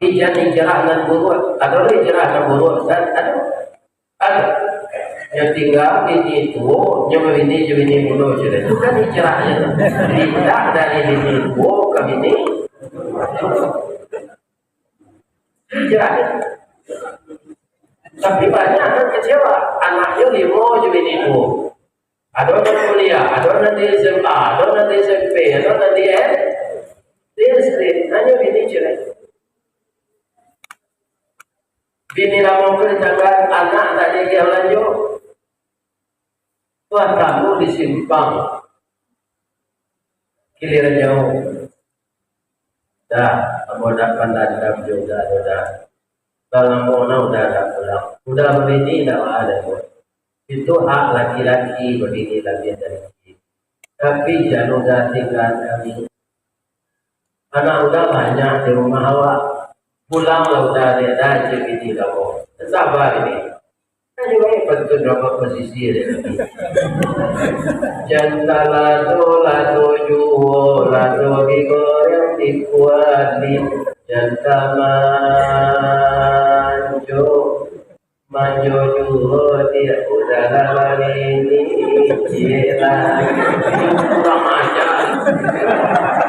Ijan hijrah dan buruk, ada hijrah dan buruk dan ada. Yang tinggal ini itu, nyawa ini buruk saja. Itu kan hijrahnya. Pindah dari ini buruk ke ini. Hijrahnya. Tapi banyak anak kecewa, anaknya limo jadi ini buruk. Ada orang kuliah, ada orang nanti SMA, ada orang nanti SMP, ada orang nanti SD, hanya ini saja. Bini lama kerjakan anak tak jadi lanjut. Tuhan kamu disimpang giliran jauh. Dah, kamu dah pandang juga dah. Kalau mau udah pulang. Udah begini dah ada pun. Itu hak laki-laki begini lagi lagi. Tapi jangan udah tinggal kami. Anak udah banyak di rumah awak. Pulanglah udah ada jadi kamu. Sabar ini. Kan juga betul berapa posisi dia. Jangan lato juho lato digoreng dikuali. Jangan manjo juho dia udah lama ini. Kurang ajar.